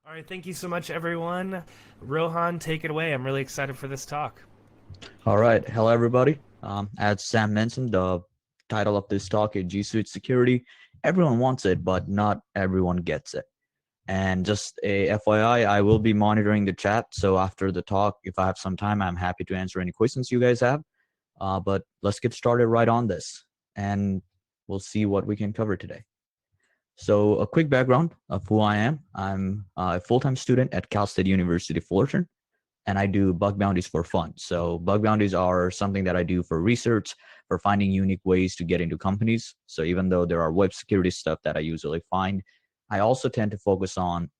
All right, thank you so much, everyone. Rohan, take it away. I'm really excited for this talk. All right. Hello, everybody. As Sam mentioned, the title of this talk is GSuite Security. Everyone wants it, but not everyone gets it. And just a FYI, I will be monitoring the chat. So after the talk, if I have some time, I'm happy to answer any questions you guys have. But let's get started right on this, and we'll see what we can cover today. So a quick background of who I am. I'm a full-time student at Cal State University, Fullerton, and I do bug bounties for fun. So bug bounties are something that I do for research, for finding unique ways to get into companies. So even though there are web security stuff that I usually find, I also tend to focus on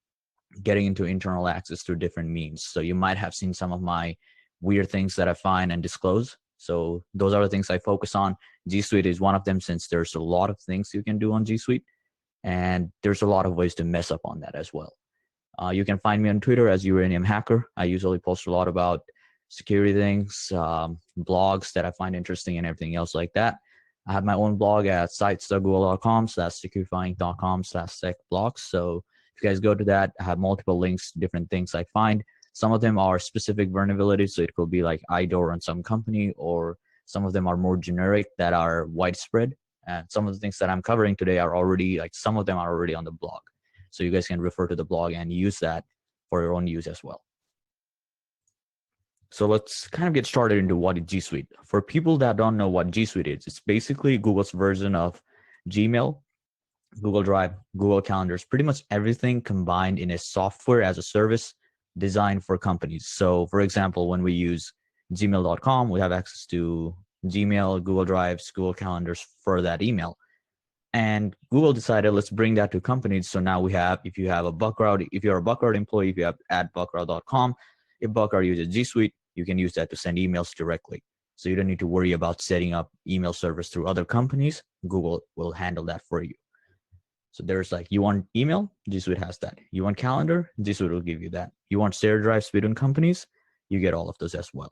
getting into internal access through different means. So you might have seen some of my weird things that I find and disclose. So those are the things I focus on. G Suite is one of them, since there's a lot of things you can do on G Suite, and there's a lot of ways to mess up on that as well. You can find me on Twitter as Uranium Hacker. I usually post a lot about security things, blogs that I find interesting, and everything else like that. I have my own blog at sites.google.com/securifying.com/secblogs. So if you guys go to that, I have multiple links to different things I find. Some of them are specific vulnerabilities, so it could be like IDOR on some company, or some of them are more generic that are widespread. And some of the things that I'm covering today are already, like, some of them are already on the blog. So you guys can refer to the blog and use that for your own use as well. So let's kind of get started into what is G Suite. For people that don't know what G Suite is, it's basically Google's version of Gmail, Google Drive, Google Calendars, pretty much everything combined in a software as a service designed for companies. So for example, when we use gmail.com, we have access to Gmail, Google Drives, Google Calendars for that email. And Google decided, let's bring that to companies. So now we have, if you're a Buckrod employee, if you have at buckrod.com, if Buckrod uses G Suite, you can use that to send emails directly. So you don't need to worry about setting up email servers through other companies. Google will handle that for you. So there's, like, you want email, G Suite has that. You want calendar, G Suite will give you that. You want shared drives between companies, you get all of those as well.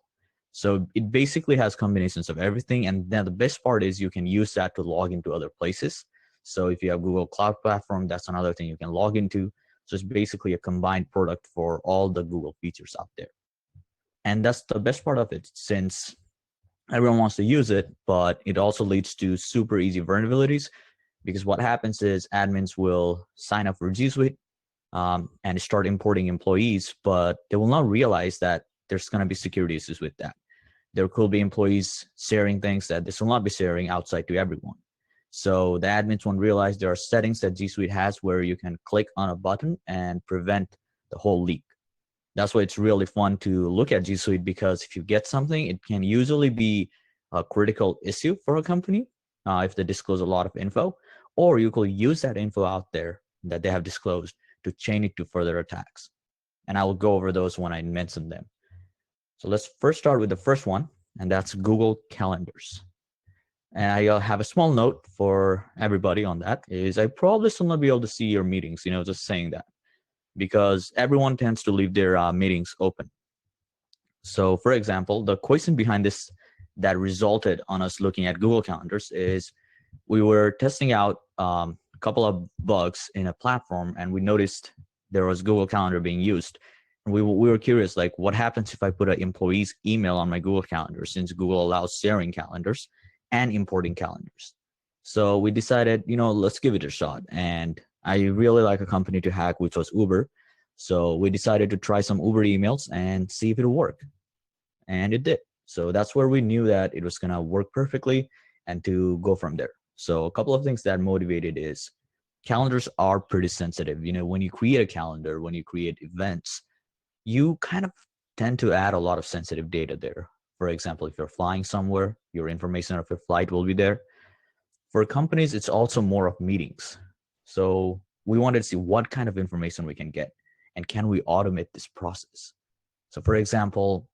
So it basically has combinations of everything. And then the best part is you can use that to log into other places. So if you have Google Cloud Platform, that's another thing you can log into. So it's basically a combined product for all the Google features out there. And that's the best part of it, since everyone wants to use it, but it also leads to super easy vulnerabilities, because what happens is admins will sign up for G Suite and start importing employees, but they will not realize that there's going to be security issues with that. There could be employees sharing things that this will not be sharing outside to everyone. So the admins won't realize there are settings that G Suite has where you can click on a button and prevent the whole leak. That's why it's really fun to look at G Suite, because if you get something, it can usually be a critical issue for a company if they disclose a lot of info, or you could use that info out there that they have disclosed to chain it to further attacks. And I will go over those when I mention them. So let's first start with the first one, and that's Google Calendars. And I have a small note for everybody on that is I probably still not be able to see your meetings, just saying that, because everyone tends to leave their meetings open. So for example, the question behind this that resulted on us looking at Google Calendars is we were testing out a couple of bugs in a platform, and we noticed there was Google Calendar being used. We were curious, like, what happens if I put an employee's email on my Google Calendar, since Google allows sharing calendars and importing calendars. So we decided, let's give it a shot. And I really like a company to hack, which was Uber. So we decided to try some Uber emails and see if it'll work. And it did. So that's where we knew that it was going to work perfectly and to go from there. So a couple of things that motivated is calendars are pretty sensitive. When you create a calendar, when you create events, you kind of tend to add a lot of sensitive data there. For example, if you're flying somewhere, your information of your flight will be there. For companies, it's also more of meetings. So we wanted to see what kind of information we can get, and can we automate this process? So for example,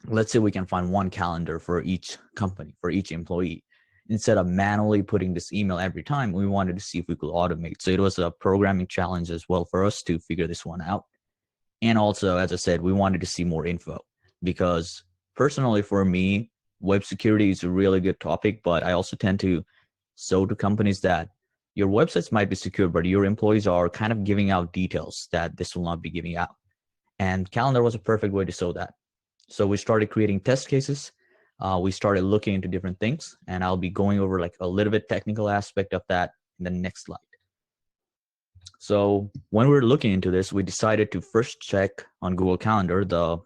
let's say we can find one calendar for each company, for each employee. Instead of manually putting this email every time, we wanted to see if we could automate. So it was a programming challenge as well for us to figure this one out. And also, as I said, we wanted to see more info, because personally for me, web security is a really good topic, but I also tend to show to companies that your websites might be secure, but your employees are kind of giving out details that this will not be giving out. And calendar was a perfect way to show that. So we started creating test cases. We started looking into different things, and I'll be going over like a little bit technical aspect of that in the next slide. So when we were looking into this, we decided to first check on Google Calendar, the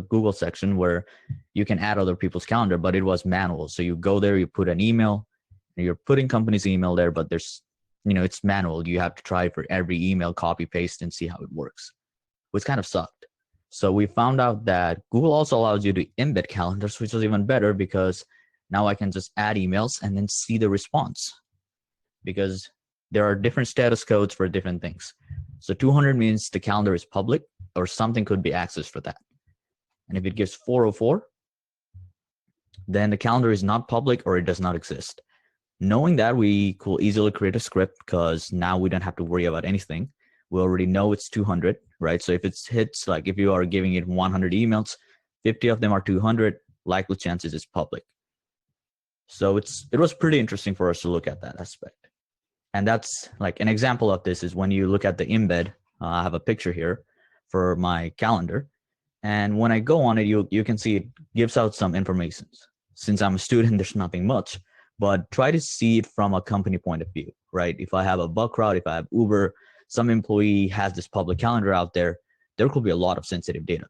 Google section where you can add other people's calendar, but it was manual. So you go there, you put an email, and you're putting company's email there, but there's, it's manual. You have to try for every email, copy, paste, and see how it works, which kind of sucked. So we found out that Google also allows you to embed calendars, which was even better because now I can just add emails and then see the response, because there are different status codes for different things. So 200 means the calendar is public or something could be accessed for that. And if it gives 404, then the calendar is not public or it does not exist. Knowing that, we could easily create a script because now we don't have to worry about anything. We already know it's 200, right? So if it hits, like if you are giving it 100 emails, 50 of them are 200, likely chances it's public. So it was pretty interesting for us to look at that aspect. And that's like an example of this is when you look at the embed. I have a picture here for my calendar. And when I go on it, you can see it gives out some information. Since I'm a student, there's nothing much, but try to see it from a company point of view, right? If I have a buck route, if I have Uber, some employee has this public calendar out there, there could be a lot of sensitive data.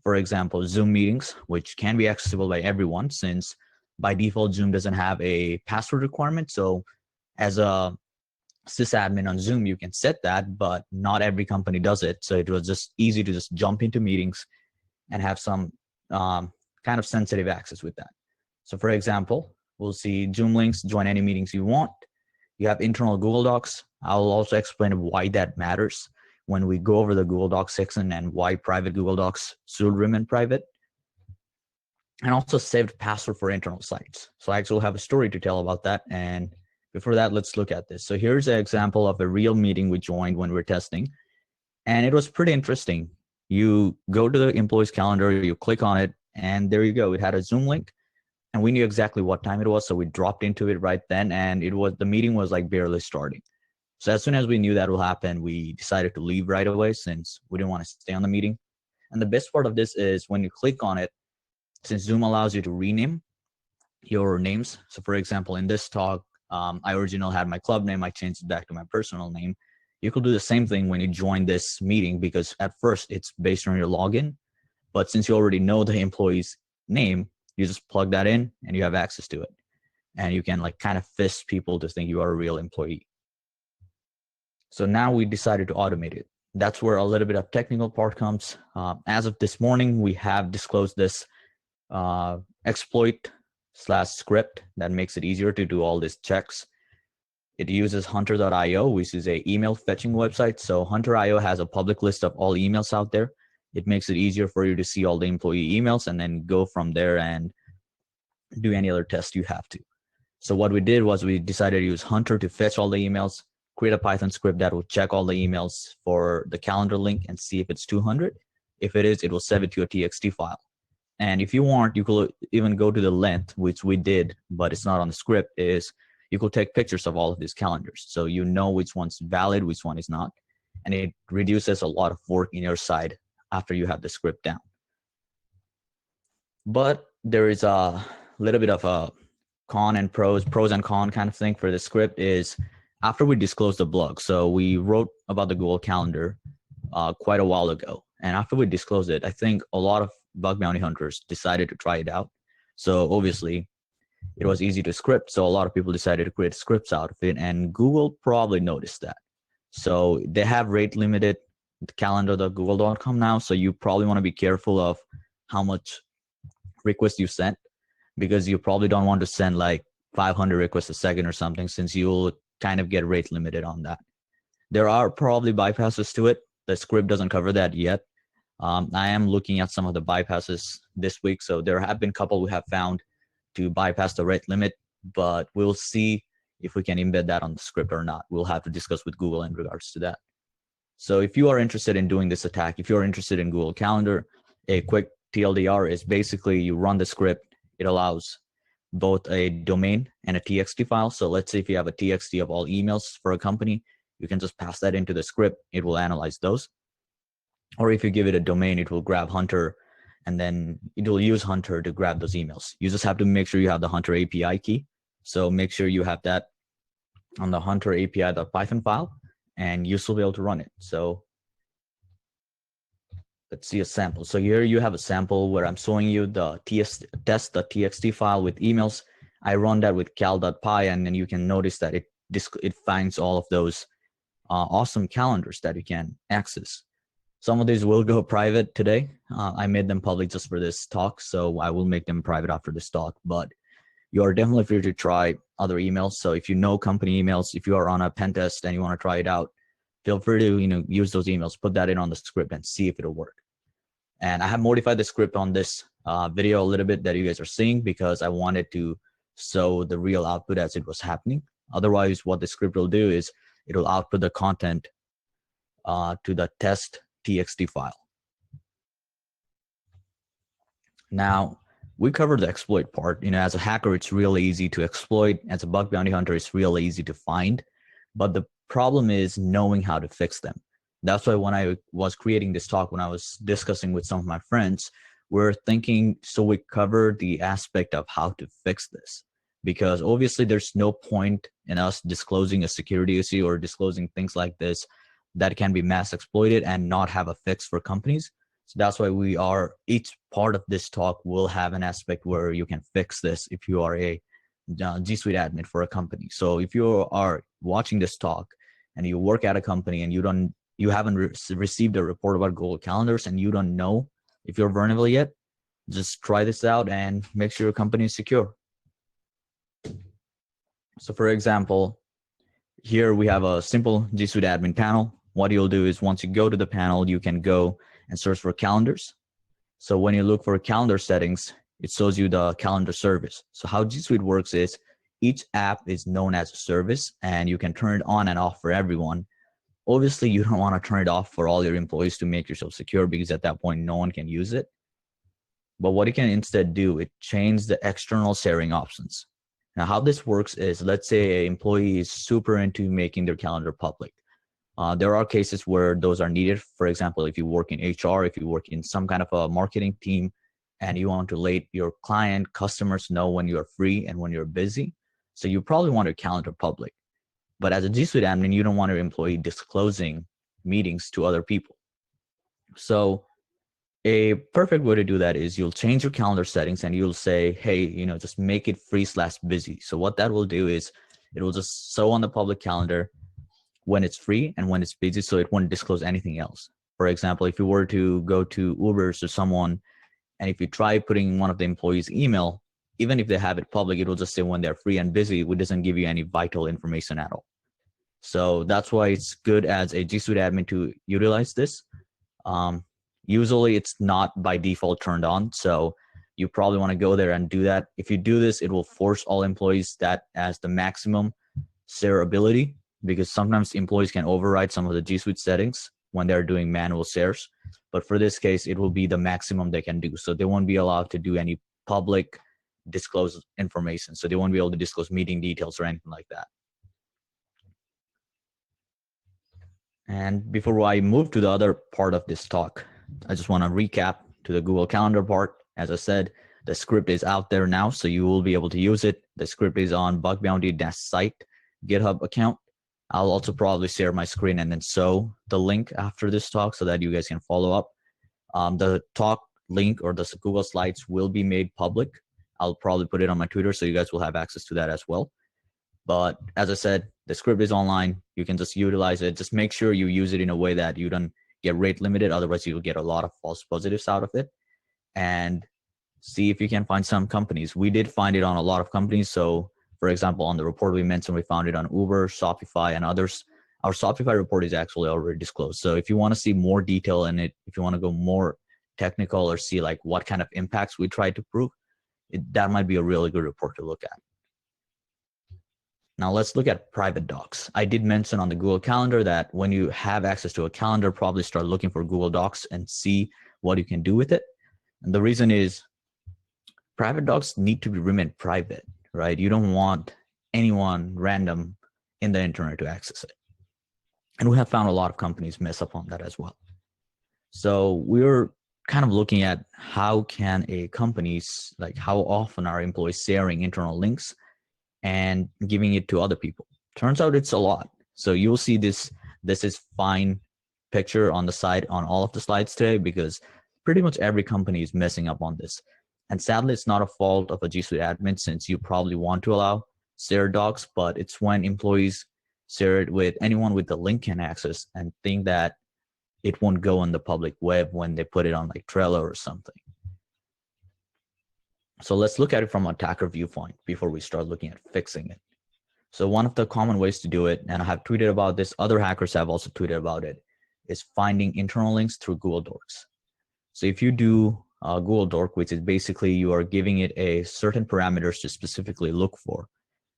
For example, Zoom meetings, which can be accessible by everyone since by default, Zoom doesn't have a password requirement. So as a sysadmin on Zoom, you can set that, but not every company does it. So it was just easy to just jump into meetings and have some kind of sensitive access with that. So for example, we'll see Zoom links, join any meetings you want. You have internal Google Docs. I'll also explain why that matters when we go over the Google Docs section and why private Google Docs should remain private. And also saved password for internal sites. So I actually have a story to tell about that. And before that, let's look at this. So here's an example of a real meeting we joined when we're testing. And it was pretty interesting. You go to the employee's calendar, you click on it, and there you go. It had a Zoom link, and we knew exactly what time it was. So we dropped into it right then, and the meeting was like barely starting. So as soon as we knew that will happen, we decided to leave right away since we didn't want to stay on the meeting. And the best part of this is when you click on it, since Zoom allows you to rename your names. So for example, in this talk, I originally had my club name. I changed it back to my personal name. You could do the same thing when you join this meeting because at first it's based on your login. But since you already know the employee's name, you just plug that in and you have access to it. And you can like kind of fist people to think you are a real employee. So now we decided to automate it. That's where a little bit of technical part comes. As of this morning, we have disclosed this exploit/script that makes it easier to do all these checks. It uses hunter.io, which is a email fetching website. So hunter.io has a public list of all emails out there. It makes it easier for you to see all the employee emails and then go from there and do any other test you have to. So what we did was we decided to use Hunter to fetch all the emails, create a Python script that will check all the emails for the calendar link and see if it's 200. If it is, it will save it to a TXT file. And if you want, you could even go to the length, which we did, but it's not on the script, is you could take pictures of all of these calendars. So you know which one's valid, which one is not. And it reduces a lot of work in your side after you have the script down. But there is a little bit of a pros and con kind of thing for the script is after we disclosed the blog. So we wrote about the Google Calendar quite a while ago. And after we disclosed it, I think a lot of bug bounty hunters decided to try it out. So obviously it was easy to script. So a lot of people decided to create scripts out of it. And Google probably noticed that. So they have rate limited calendar.google.com now. So you probably want to be careful of how much requests you send, because you probably don't want to send like 500 requests a second or something, since you'll kind of get rate limited on that. There are probably bypasses to it. The script doesn't cover that yet. I am looking at some of the bypasses this week. So there have been a couple we have found to bypass the rate limit, but we'll see if we can embed that on the script or not. We'll have to discuss with Google in regards to that. So if you are interested in doing this attack, if you're interested in Google Calendar, a quick TLDR is basically you run the script. It allows both a domain and a txt file. So let's say if you have a txt of all emails for a company, you can just pass that into the script. It will analyze those. Or if you give it a domain, it will grab Hunter, and then it will use Hunter to grab those emails. You just have to make sure you have the Hunter API key. So make sure you have that on the Hunter API.python file, and you will be able to run it. So let's see a sample. So here you have a sample where I'm showing you the test.txt file with emails. I run that with cal.py, and then you can notice that it finds all of those awesome calendars that you can access. Some of these will go private today. I made them public just for this talk, so I will make them private after this talk, but you are definitely free to try other emails. So if you know company emails, if you are on a pen test and you want to try it out, feel free to use those emails, put that in on the script and see if it'll work. And I have modified the script on this video a little bit that you guys are seeing because I wanted to show the real output as it was happening. Otherwise, what the script will do is it will output the content to the test.txt file. Now, we covered the exploit part. As a hacker, it's really easy to exploit. As a bug bounty hunter, it's really easy to find. But the problem is knowing how to fix them. That's why when I was creating this talk, when I was discussing with some of my friends, we're thinking, so we covered the aspect of how to fix this. Because obviously there's no point in us disclosing a security issue or disclosing things like this that can be mass exploited and not have a fix for companies. So that's why each part of this talk will have an aspect where you can fix this if you are a G Suite admin for a company. So if you are watching this talk and you work at a company and you haven't received a report about Google Calendars and you don't know if you're vulnerable yet, just try this out and make sure your company is secure. So for example, here we have a simple G Suite admin panel. What you'll do is once you go to the panel, you can go and search for calendars. So when you look for calendar settings, it shows you the calendar service. So how G Suite works is each app is known as a service and you can turn it on and off for everyone. Obviously, you don't want to turn it off for all your employees to make yourself secure because at that point, no one can use it. But what you can instead do, it change the external sharing options. Now, how this works is, let's say an employee is super into making their calendar public. There are cases where those are needed. For example, if you work in HR, if you work in some kind of a marketing team, and you want to let your client, customers know when you're free and when you're busy. So you probably want your calendar public. But as a G Suite admin, you don't want your employee disclosing meetings to other people. So a perfect way to do that is you'll change your calendar settings and you'll say, hey, just make it free/busy. So what that will do is it will just show on the public calendar when it's free and when it's busy, so it won't disclose anything else. For example, if you were to go to Ubers or someone, and if you try putting one of the employees' email, even if they have it public, it will just say when they're free and busy, it doesn't give you any vital information at all. So that's why it's good as a G Suite admin to utilize this. Usually it's not by default turned on, so you probably want to go there and do that. If you do this, it will force all employees that as the maximum shareability, because sometimes employees can override some of the G Suite settings when they're doing manual shares. But for this case, it will be the maximum they can do. So they won't be allowed to do any public disclosed information. So they won't be able to disclose meeting details or anything like that. And before I move to the other part of this talk, I just want to recap to the Google Calendar part. As I said, the script is out there now, so you will be able to use it. The script is on Bug Bounty-site GitHub account. I'll also probably share my screen and then show the link after this talk so that you guys can follow up. The talk link or the Google Slides will be made public. I'll probably put it on my Twitter so you guys will have access to that as well. But as I said, the script is online. You can just utilize it. Just make sure you use it in a way that you don't get rate limited. Otherwise, you'll get a lot of false positives out of it. And see if you can find some companies. We did find it on a lot of companies. So for example, on the report we mentioned, we found it on Uber, Shopify, and others. Our Shopify report is actually already disclosed. So if you want to see more detail in it, if you want to go more technical or see like what kind of impacts we tried to prove, that might be a really good report to look at. Now let's look at private docs. I did mention on the Google Calendar that when you have access to a calendar, probably start looking for Google Docs and see what you can do with it. And the reason is private docs need to be remain private, right? You don't want anyone random in the internet to access it. And we have found a lot of companies mess up on that as well. So we're kind of looking at how can a companies, like how often are employees sharing internal links and giving it to other people. Turns out it's a lot. So you'll see this is fine picture on the side on all of the slides today, because pretty much every company is messing up on this. And sadly, it's not a fault of a G Suite admin, since you probably want to allow shared docs, but it's when employees share it with anyone with the link can access and think that it won't go on the public web when they put it on like Trello or something. So let's look at it from an attacker viewpoint before we start looking at fixing it. So one of the common ways to do it, and I have tweeted about this, other hackers have also tweeted about it, is finding internal links through Google Docs. So if you do Google Doc, which is basically you are giving it a certain parameters to specifically look for,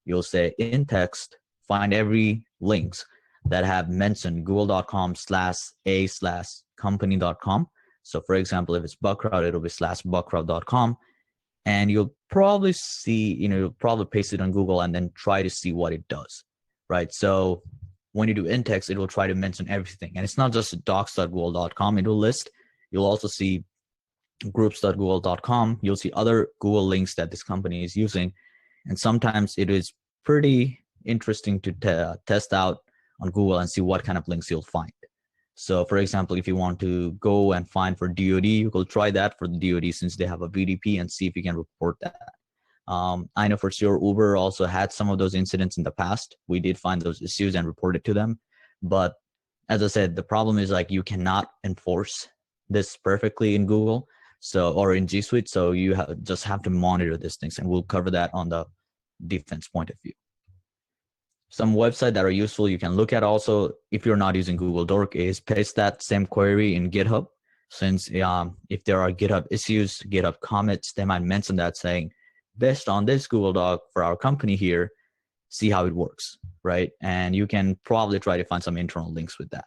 you'll say in text, find every links that have mentioned google.com/a/company.com. So for example, if it's Buckroute, it'll be /buckroute.com. And you'll probably see, you'll probably paste it on Google and then try to see what it does, right? So when you do in text, it will try to mention everything. And it's not just docs.google.com, it will list. You'll also see groups.google.com. You'll see other Google links that this company is using. And sometimes it is pretty interesting to test out on Google and see what kind of links you'll find. So for example, if you want to go and find for DoD, you could try that for the DoD since they have a VDP and see if you can report that. I know for sure Uber also had some of those incidents in the past. We did find those issues and reported to them. But as I said, the problem is like you cannot enforce this perfectly in Google or in G Suite. So you just have to monitor these things, and we'll cover that on the defense point of view. Some websites that are useful you can look at also, if you're not using Google Doc, is paste that same query in GitHub. Since if there are GitHub issues, GitHub comments, they might mention that saying, based on this Google Doc for our company here, see how it works, right? And you can probably try to find some internal links with that.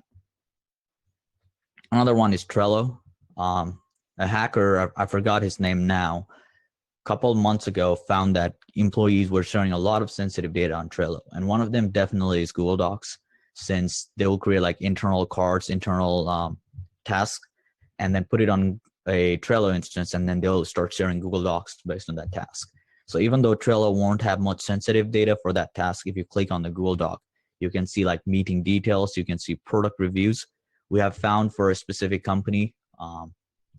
Another one is Trello. A hacker, I forgot his name now, couple months ago found that employees were sharing a lot of sensitive data on Trello. And one of them definitely is Google Docs, since they will create like internal cards, internal tasks, and then put it on a Trello instance, and then they'll start sharing Google Docs based on that task. So even though Trello won't have much sensitive data for that task, if you click on the Google Doc, you can see like meeting details, you can see product reviews. We have found for a specific company,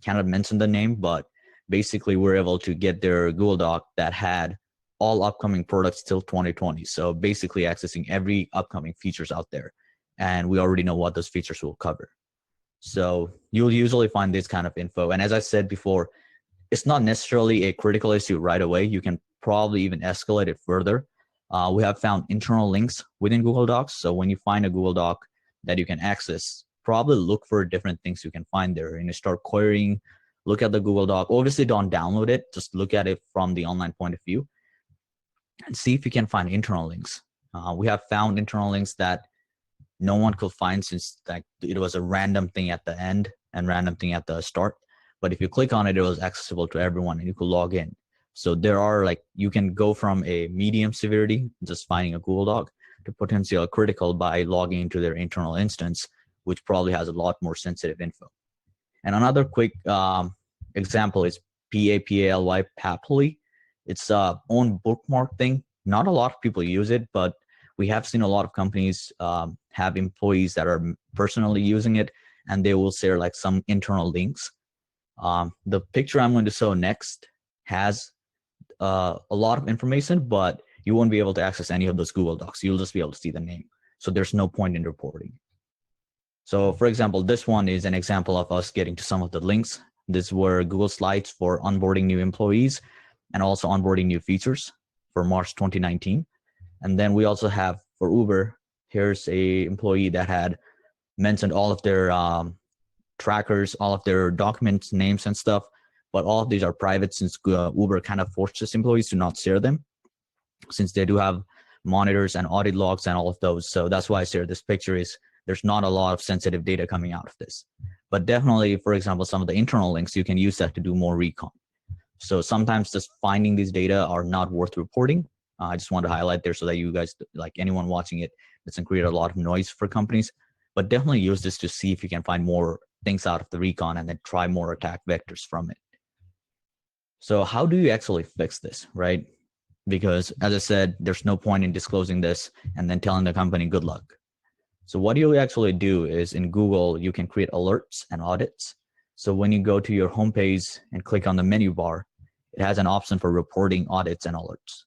cannot mention the name, but basically we're able to get their Google Doc that had all upcoming products till 2020. So basically accessing every upcoming features out there. And we already know what those features will cover. So you'll usually find this kind of info. And as I said before, it's not necessarily a critical issue right away. You can probably even escalate it further. We have found internal links within Google Docs. So when you find a Google Doc that you can access, probably look for different things you can find there, and you start querying, look at the Google Doc. Obviously don't download it, just look at it from the online point of view and see if you can find internal links. We have found internal links that no one could find, since like it was a random thing at the end and random thing at the start. But if you click on it, it was accessible to everyone and you could log in. So there are like, you can go from a medium severity, just finding a Google Doc, to potential critical by logging into their internal instance, which probably has a lot more sensitive info. And another quick example is PAPALY, Papaly. It's a own bookmark thing. Not a lot of people use it, but we have seen a lot of companies have employees that are personally using it, and they will share like some internal links. The picture I'm going to show next has a lot of information, but you won't be able to access any of those Google Docs. You'll just be able to see the name. So there's no point in reporting. So for example, this one is an example of us getting to some of the links. These were Google Slides for onboarding new employees and also onboarding new features for March 2019. And then we also have for Uber, here's a employee that had mentioned all of their trackers, all of their documents, names and stuff, but all of these are private, since Uber kind of forces employees to not share them, since they do have monitors and audit logs and all of those. So that's why I share this picture. Is there's not a lot of sensitive data coming out of this. But definitely, for example, some of the internal links, you can use that to do more recon. So sometimes just finding these data are not worth reporting. I just want to highlight there so that you guys, like anyone watching it, doesn't create a lot of noise for companies. But definitely use this to see if you can find more things out of the recon and then try more attack vectors from it. So how do you actually fix this, right? Because as I said, there's no point in disclosing this and then telling the company good luck. So what you actually do is in Google, you can create alerts and audits. So when you go to your homepage and click on the menu bar, it has an option for reporting audits and alerts.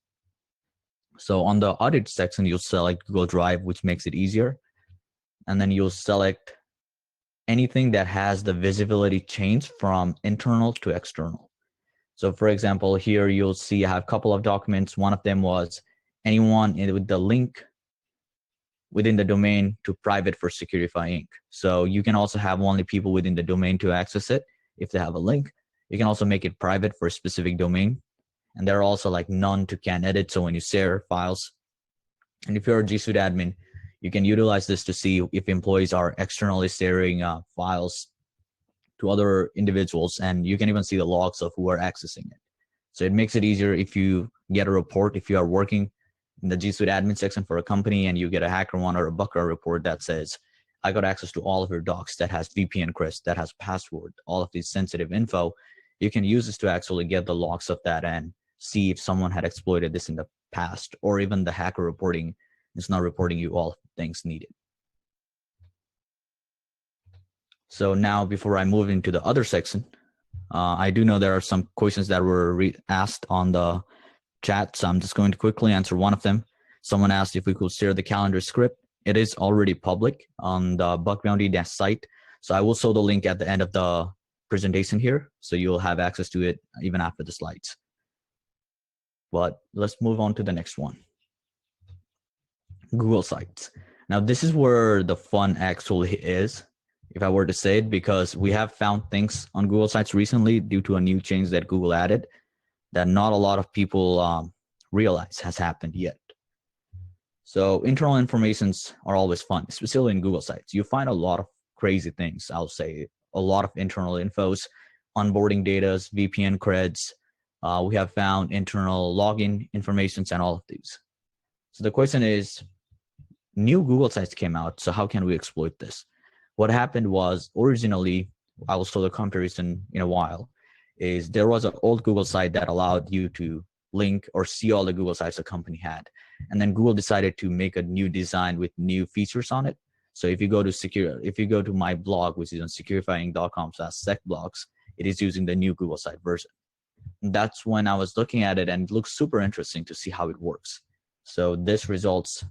So on the audit section, you'll select Google Drive, which makes it easier. And then you'll select anything that has the visibility change from internal to external. So for example, here you'll see I have a couple of documents. One of them was anyone with the link within the domain to private for Securify Inc. So you can also have only people within the domain to access it if they have a link. You can also make it private for a specific domain. And there are also like none to can edit. So when you share files, and if you're a GSuite admin, you can utilize this to see if employees are externally sharing files to other individuals, and you can even see the logs of who are accessing it. So it makes it easier if you get a report, if you are working in the GSuite admin section for a company and you get a HackerOne or a Buckra report that says, I got access to all of your docs that has VPN crest, that has password, all of these sensitive info. You can use this to actually get the logs of that and see if someone had exploited this in the past, or even the hacker reporting is not reporting you all things needed. So now before I move into the other section, I do know there are some questions that were asked on the chat, so I'm just going to quickly answer one of them. Someone asked if we could share the calendar script. It is already public on the Bug Bounty site, so I will show the link at the end of the presentation here, so you'll have access to it even after the slides. But let's move on to the next one. Google Sites. Now this is where the fun actually is, if I were to say it, because we have found things on Google Sites recently due to a new change that Google added that not a lot of people realize has happened yet. So internal informations are always fun, especially in Google Sites. You find a lot of crazy things, I'll say, a lot of internal infos, onboarding data, VPN creds. We have found internal login informations and all of these. So the question is, new Google Sites came out, so how can we exploit this? What happened was originally, I will show the comparison in a while, is there was an old Google site that allowed you to link or see all the Google Sites a company had. And then Google decided to make a new design with new features on it. So if you go to my blog, which is on securifying.com/secblogs, it is using the new Google Site version. And that's when I was looking at it, and it looks super interesting to see how it works. So this results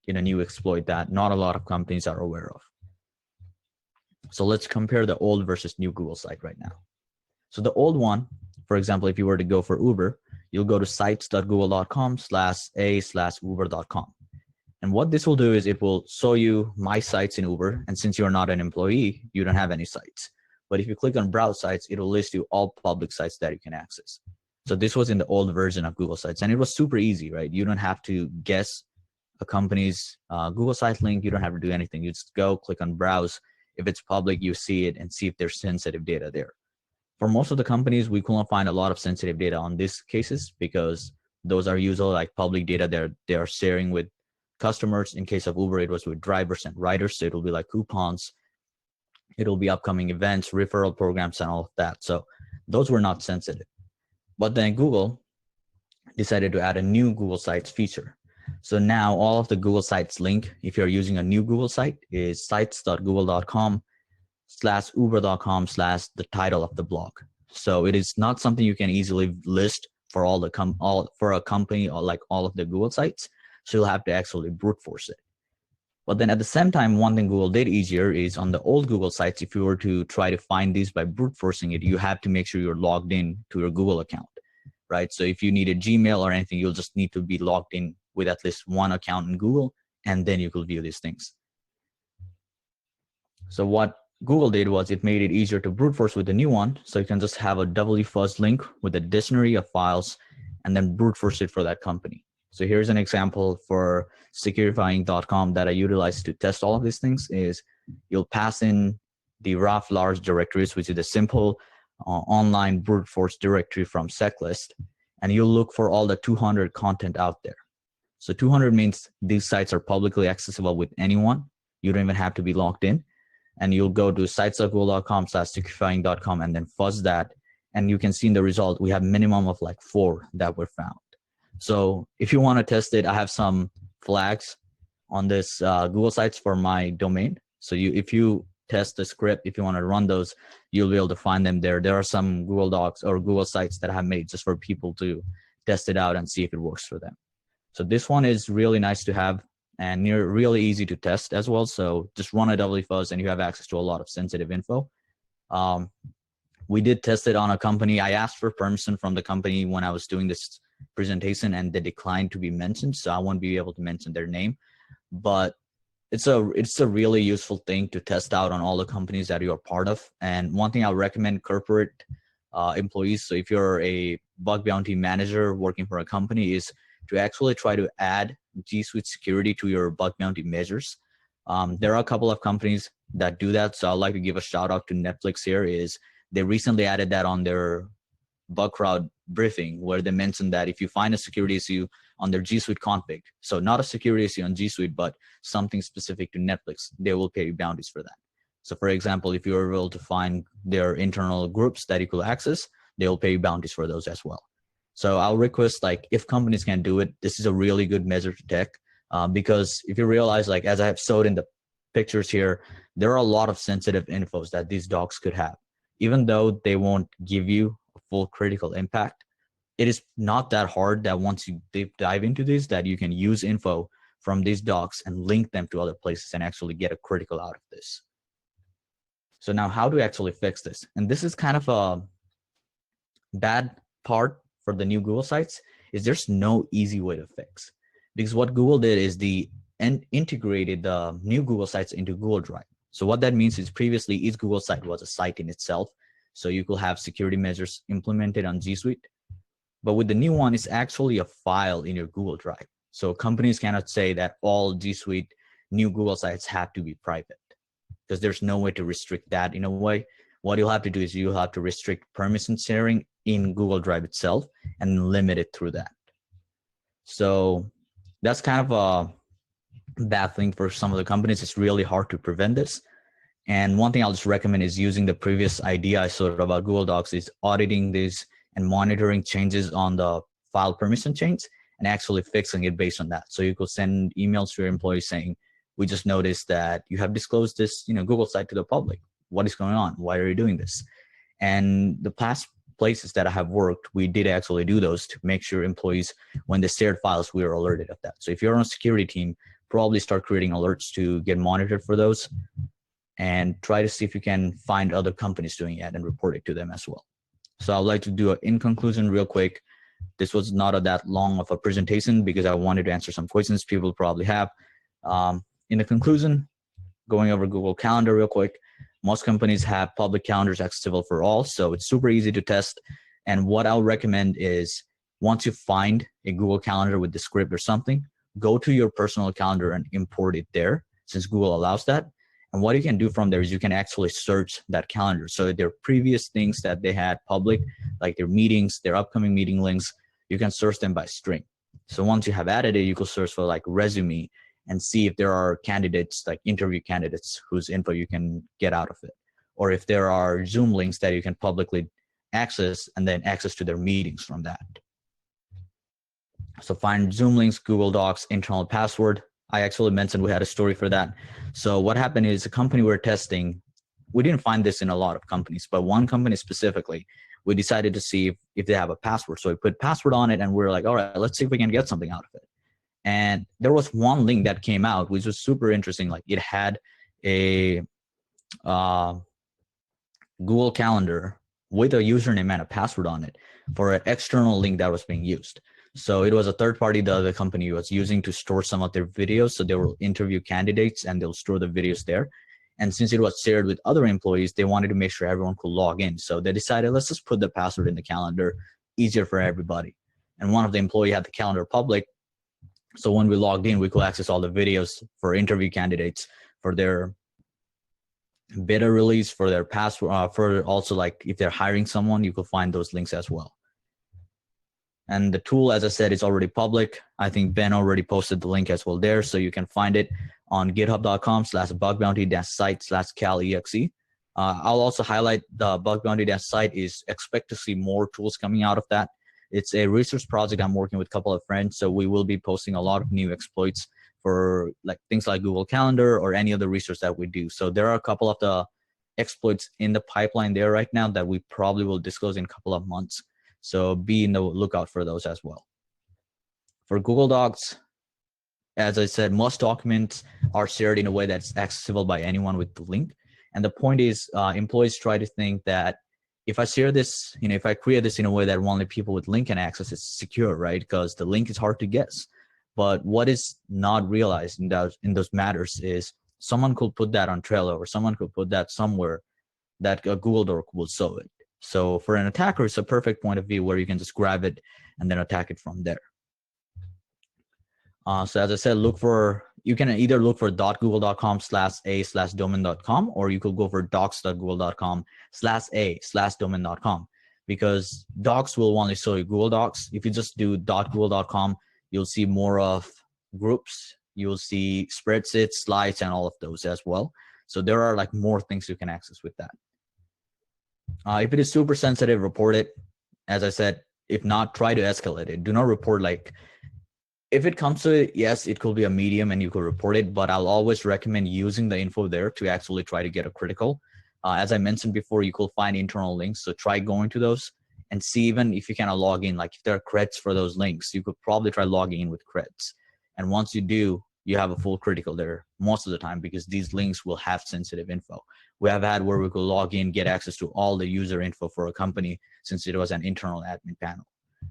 in a new exploit that not a lot of companies are aware of. So let's compare the old versus new Google site right now. So the old one, for example, if you were to go for Uber, you'll go to sites.google.com/a/uber.com. And what this will do is it will show you my sites in Uber. And since you're not an employee, you don't have any sites. But if you click on browse sites, it will list you all public sites that you can access. So this was in the old version of Google Sites, and it was super easy, right? You don't have to guess a company's Google site link. You don't have to do anything. You just go click on browse. If it's public, you see it and see if there's sensitive data there. For most of the companies, we couldn't find a lot of sensitive data on these cases because those are usually like public data they are sharing with customers. In case of Uber, it was with drivers and riders. So it'll be like coupons. It'll be upcoming events, referral programs, and all of that. So those were not sensitive. But then Google decided to add a new Google Sites feature. So now all of the Google Sites link, if you're using a new Google site, is sites.google.com/uber.com/ the title of the blog. So it is not something you can easily list for all for a company or like all of the Google sites. So you'll have to actually brute force it. But then at the same time, one thing Google did easier is on the old Google sites, if you were to try to find these by brute forcing it, you have to make sure you're logged in to your Google account, right? So if you need a Gmail or anything, you'll just need to be logged in with at least one account in Google, and then you could view these things. So what Google did was it made it easier to brute force with the new one. So you can just have a wfuzz link with a dictionary of files and then brute force it for that company. So here's an example for securifying.com that I utilize to test all of these things is you'll pass in the rough large directories, which is the simple online brute force directory from SecList, and you'll look for all the 200 content out there. So 200 means these sites are publicly accessible with anyone. You don't even have to be logged in. And you'll go to sites.google.com/securifying.com and then fuzz that. And you can see in the result, we have minimum of like 4 that were found. So if you want to test it, I have some flags on this Google Sites for my domain. So if you test the script, if you want to run those, you'll be able to find them there. There are some Google Docs or Google Sites that I have made just for people to test it out and see if it works for them. So this one is really nice to have and really easy to test as well. So just run a wfuzz and you have access to a lot of sensitive info. We did test it on a company. I asked for permission from the company when I was doing this presentation and they declined to be mentioned. So I won't be able to mention their name, but it's a really useful thing to test out on all the companies that you are part of. And one thing I'll recommend corporate employees. So if you're a bug bounty manager working for a company, is to actually try to add GSuite security to your bug bounty measures. There are a couple of companies that do that. So I'd like to give a shout out to Netflix here. Is they recently added that on their bug crowd briefing, where they mentioned that if you find a security issue on their GSuite config, so not a security issue on GSuite, but something specific to Netflix, they will pay you bounties for that. So for example, if you're able to find their internal groups that you could access, they'll pay you bounties for those as well. So I'll request, like, if companies can do it, this is a really good measure to take, because if you realize, like, as I have showed in the pictures here, there are a lot of sensitive infos that these docs could have. Even though they won't give you a full critical impact, it is not that hard that once you deep dive into this, that you can use info from these docs and link them to other places and actually get a critical out of this. So now how do we actually fix this? And this is kind of a bad part for the new Google Sites, is there's no easy way to fix. Because what Google did is integrated the new Google Sites into Google Drive. So what that means is previously each Google site was a site in itself. So you could have security measures implemented on G Suite. But with the new one, it's actually a file in your Google Drive. So companies cannot say that all G Suite new Google sites have to be private, because there's no way to restrict that in a way. What you'll have to do is you'll have to restrict permission sharing in Google Drive itself and limit it through that. So that's kind of a bad thing for some of the companies. It's really hard to prevent this. And one thing I'll just recommend is using the previous idea I showed about Google Docs, is auditing these and monitoring changes on the file permission chains and actually fixing it based on that. So you could send emails to your employees saying, we just noticed that you have disclosed this, Google site to the public. What is going on? Why are you doing this? And the past places that I have worked, we did actually do those to make sure employees, when they shared files, we were alerted of that. So if you're on a security team, probably start creating alerts to get monitored for those, and try to see if you can find other companies doing it and report it to them as well. So I'd like to do an in conclusion real quick. This was not that long of a presentation because I wanted to answer some questions people probably have. In the conclusion, going over Google Calendar real quick, most companies have public calendars accessible for all, so it's super easy to test. And what I'll recommend is, once you find a Google Calendar with the script or something, go to your personal calendar and import it there, since Google allows that. And what you can do from there is you can actually search that calendar. So their previous things that they had public, like their meetings, their upcoming meeting links, you can search them by string. So once you have added it, you can search for like resume and see if there are candidates, like interview candidates, whose info you can get out of it. Or if there are Zoom links that you can publicly access and then access to their meetings from that. So find Zoom links, Google Docs, internal password. I actually mentioned we had a story for that. So what happened is, a company we're testing, we didn't find this in a lot of companies, but one company specifically, we decided to see if they have a password. So we put password on it and we're like, all right, let's see if we can get something out of it. And there was one link that came out, which was super interesting. Like, it had a Google Calendar with a username and a password on it for an external link that was being used. So it was a third party the other company was using to store some of their videos. So they will interview candidates and they'll store the videos there. And since it was shared with other employees, they wanted to make sure everyone could log in. So they decided, let's just put the password in the calendar, easier for everybody. And one of the employees had the calendar public. So when we logged in, we could access all the videos for interview candidates for their beta release, for their password, for also like if they're hiring someone, you could find those links as well. And the tool, as I said, is already public. I think Ben already posted the link as well there, so you can find it on github.com/bugbounty-site/calexe. I'll also highlight the bug bounty site is expect to see more tools coming out of that. It's a research project I'm working with a couple of friends, so we will be posting a lot of new exploits for like things like Google Calendar or any other research that we do. So there are a couple of the exploits in the pipeline there right now that we probably will disclose in a couple of months. So be in the lookout for those as well. For Google Docs, as I said, most documents are shared in a way that's accessible by anyone with the link. And the point is, employees try to think that if I share this, if I create this in a way that only people with link can access, it's secure, right? Because the link is hard to guess. But what is not realized in those matters is someone could put that on Trello, or someone could put that somewhere that a Google Doc will show it. So for an attacker, it's a perfect point of view where you can just grab it and then attack it from there. So as I said, you can either look for .google.com/a/domain.com, or you could go for docs.google.com/a/domain.com, because docs will only show you Google Docs. If you just do .google.com, you'll see more of groups. You'll see spreadsheets, slides, and all of those as well. So there are like more things you can access with that. If it is super sensitive, report it. As I said, if not, try to escalate it. Do not report like, if it comes to it, yes, it could be a medium and you could report it, but I'll always recommend using the info there to actually try to get a critical. As I mentioned before, you could find internal links. So try going to those and see even if you cannot log in, like if there are creds for those links, you could probably try logging in with creds. And once you do, you have a full critical there most of the time, because these links will have sensitive info. We have had where we could log in, get access to all the user info for a company since it was an internal admin panel.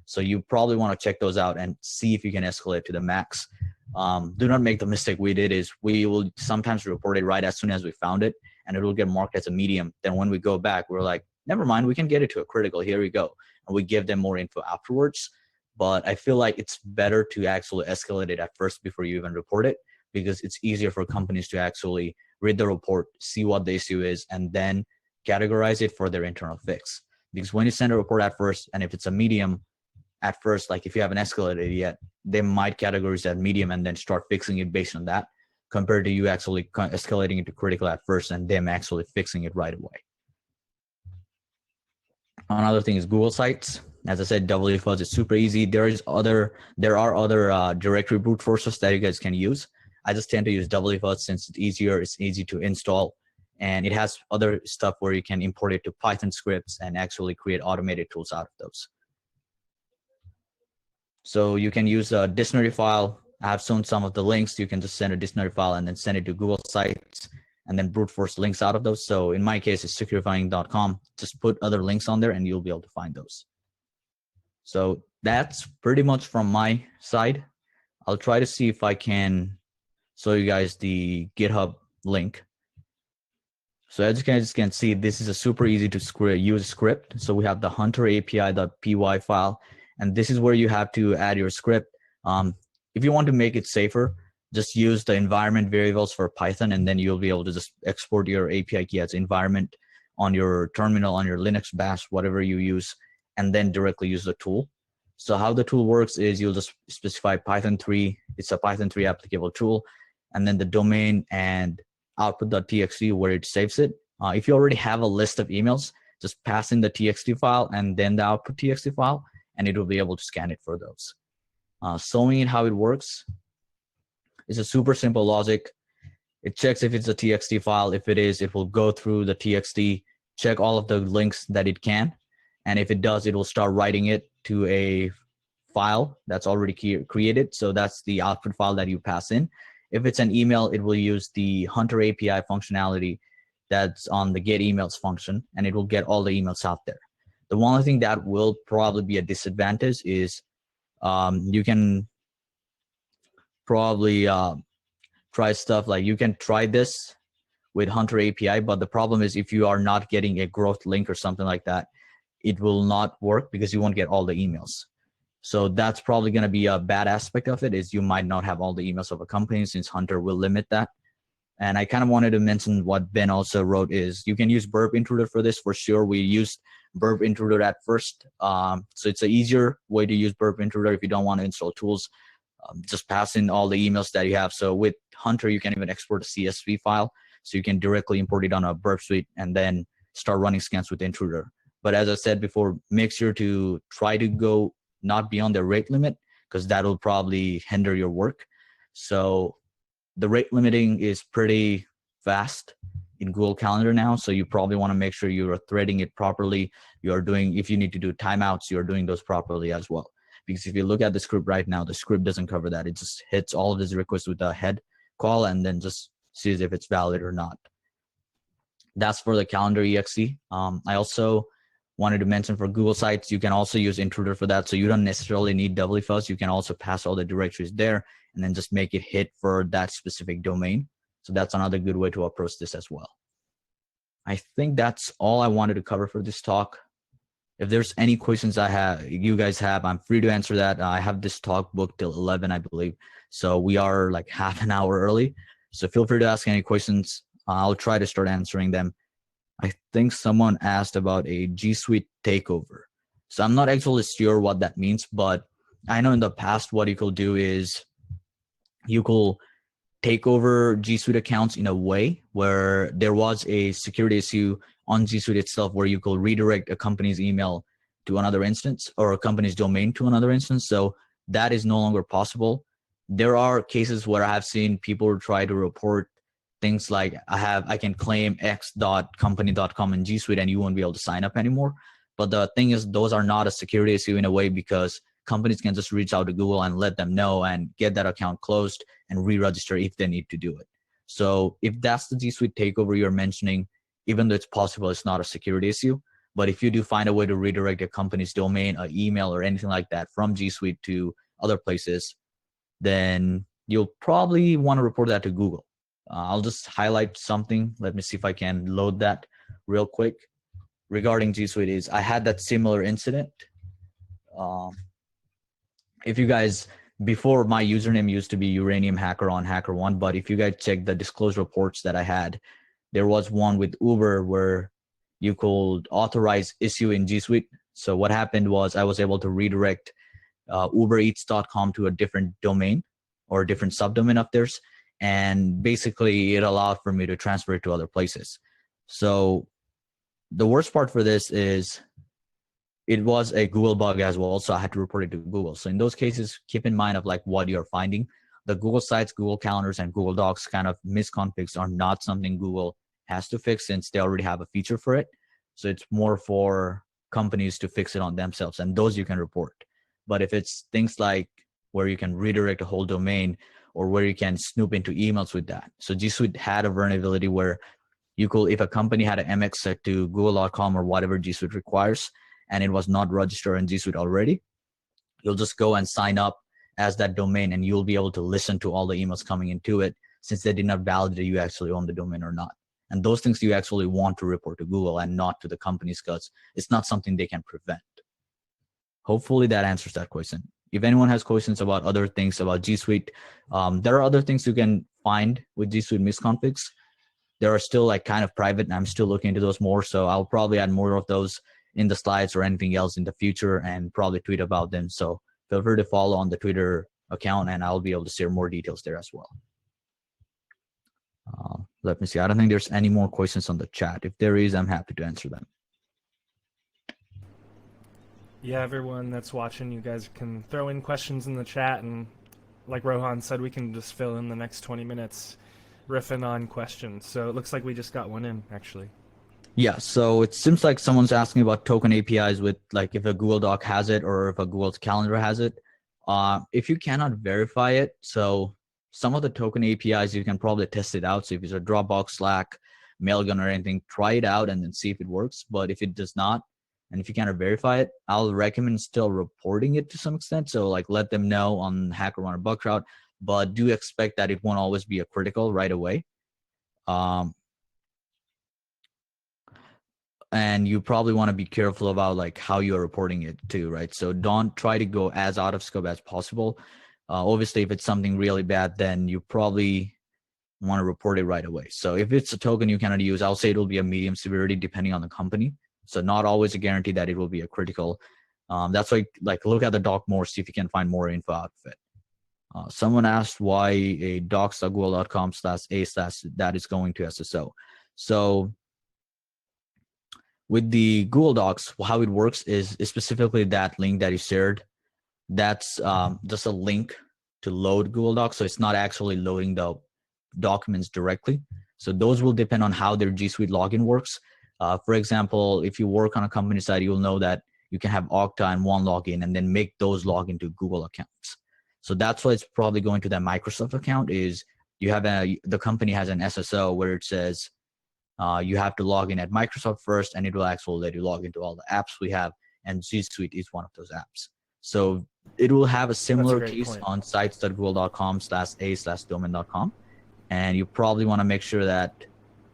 So you probably want to check those out and see if you can escalate to the max. Do not make the mistake we did, is we will sometimes report it right as soon as we found it, and it will get marked as a medium. Then when we go back, we're like, never mind, we can get it to a critical, here we go. And we give them more info afterwards. But I feel like it's better to actually escalate it at first before you even report it, because it's easier for companies to actually read the report, see what the issue is, and then categorize it for their internal fix. Because when you send a report at first, and if it's a medium at first, like if you haven't escalated yet, they might categorize that medium and then start fixing it based on that, compared to you actually escalating it to critical at first and them actually fixing it right away. Another thing is Google Sites. As I said, WFUZ is super easy. There are other directory brute forces that you guys can use. I just tend to use WFUZ since it's easier, it's easy to install, and it has other stuff where you can import it to Python scripts and actually create automated tools out of those. So you can use a dictionary file. I have shown some of the links. You can just send a dictionary file and then send it to Google Sites and then brute force links out of those. So in my case, it's securifying.com. Just put other links on there and you'll be able to find those. So that's pretty much from my side. I'll try to see if I can show you guys the GitHub link. So as you guys can see, this is a super easy to use script. So we have the hunter API.py file, and this is where you have to add your script. If you want to make it safer, just use the environment variables for Python, and then you'll be able to just export your API key as environment on your terminal, on your Linux, Bash, whatever you use, and then directly use the tool. So how the tool works is you'll just specify Python 3. It's a Python 3 applicable tool, and then the domain and output.txt where it saves it. If you already have a list of emails, just pass in the txt file and then the output txt file, and it will be able to scan it for those. Showing it how it works is a super simple logic. It checks if it's a txt file. If it is, it will go through the txt, check all of the links that it can, and if it does, it will start writing it to a file that's already created. So that's the output file that you pass in. If it's an email, it will use the Hunter API functionality that's on the get emails function, and it will get all the emails out there. The one thing that will probably be a disadvantage is you can probably try stuff like, you can try this with Hunter API, but the problem is if you are not getting a growth link or something like that, it will not work because you won't get all the emails. So that's probably going to be a bad aspect of it, is you might not have all the emails of a company, since Hunter will limit that. And I kind of wanted to mention what Ben also wrote is you can use Burp Intruder for this for sure. We used Burp Intruder at first. So it's an easier way to use Burp Intruder if you don't want to install tools. Just pass in all the emails that you have. So with Hunter, you can even export a CSV file. So you can directly import it on a Burp Suite and then start running scans with Intruder. But as I said before, make sure to try to go not beyond the rate limit, because that'll probably hinder your work. So the rate limiting is pretty fast in Google Calendar now. So you probably want to make sure you are threading it properly. You are doing, if you need to do timeouts, you're doing those properly as well. Because if you look at the script right now, the script doesn't cover that. It just hits all of these requests with a head call and then just sees if it's valid or not. That's for the calendar exe. I also wanted to mention for Google Sites, you can also use Intruder for that. So you don't necessarily need wfuzz. You can also pass all the directories there and then just make it hit for that specific domain. So that's another good way to approach this as well. I think that's all I wanted to cover for this talk. If there's any questions you guys have, I'm free to answer that. I have this talk booked till 11, I believe. So we are like half an hour early. So feel free to ask any questions. I'll try to start answering them. I think someone asked about a GSuite takeover. So I'm not actually sure what that means, but I know in the past what you could do is you could take over GSuite accounts in a way where there was a security issue on GSuite itself where you could redirect a company's email to another instance or a company's domain to another instance. So that is no longer possible. There are cases where I have seen people try to report things like I can claim x.company.com in G Suite and you won't be able to sign up anymore. But the thing is, those are not a security issue in a way because companies can just reach out to Google and let them know and get that account closed and re-register if they need to do it. So if that's the G Suite takeover you're mentioning, even though it's possible, it's not a security issue. But if you do find a way to redirect a company's domain, an email, or anything like that from G Suite to other places, then you'll probably want to report that to Google. I'll just highlight something. Let me see if I can load that real quick. Regarding G Suite is I had that similar incident. If you guys, before my username used to be Uranium Hacker on HackerOne, but if you guys check the disclosure reports that I had, there was one with Uber where you could authorize issue in G Suite. So what happened was I was able to redirect UberEats.com to a different domain or a different subdomain of theirs. And basically it allowed for me to transfer it to other places. So the worst part for this is it was a Google bug as well. So I had to report it to Google. So in those cases, keep in mind of like what you're finding. The Google Sites, Google Calendars, and Google Docs kind of misconfigs are not something Google has to fix since they already have a feature for it. So it's more for companies to fix it on themselves, and those you can report. But if it's things like where you can redirect a whole domain or where you can snoop into emails with that. So G Suite had a vulnerability where you could, if a company had an MX set to google.com or whatever G Suite requires, and it was not registered in G Suite already, you'll just go and sign up as that domain and you'll be able to listen to all the emails coming into it since they did not validate you actually own the domain or not. And those things you actually want to report to Google and not to the companies because it's not something they can prevent. Hopefully that answers that question. If anyone has questions about other things about G Suite, there are other things you can find with G Suite misconfigs. There are still like kind of private and I'm still looking into those more. So I'll probably add more of those in the slides or anything else in the future and probably tweet about them. So feel free to follow on the Twitter account and I'll be able to share more details there as well. Let me see. I don't think there's any more questions on the chat. If there is, I'm happy to answer them. Yeah, everyone that's watching, you guys can throw in questions in the chat, and like Rohan said, we can just fill in the next 20 minutes riffing on questions. So it looks like we just got one in, actually. Yeah, so it seems like someone's asking about token APIs with like if a Google Doc has it or if a Google Calendar has it. If you cannot verify it, so some of the token APIs, you can probably test it out. So if it's a Dropbox, Slack, Mailgun or anything, try it out and then see if it works. But if it does not, and if you cannot verify it, I'll recommend still reporting it to some extent. So like let them know on HackerOne or Bugcrowd, but do expect that it won't always be a critical right away. And you probably want to be careful about like how you're reporting it too, right? So don't try to go as out of scope as possible. Obviously, if it's something really bad, then you probably want to report it right away. So if it's a token you cannot use, I'll say it'll be a medium severity depending on the company. So not always a guarantee that it will be a critical. That's why, like, look at the doc more, see if you can find more info out of it. Someone asked why a docs.google.com/a/ that is going to SSO. So with the Google Docs, how it works is specifically that link that you shared. That's just a link to load Google Docs. So it's not actually loading the documents directly. So those will depend on how their G Suite login works. For example, if you work on a company side, you'll know that you can have Okta and one login and then make those log into Google accounts. So that's why it's probably going to that Microsoft account. Is you have the company has an SSO where it says you have to log in at Microsoft first, and it will actually let you log into all the apps we have, and G Suite is one of those apps. So it will have a similar case on sites.google.com/a/domain.com, and you probably want to make sure that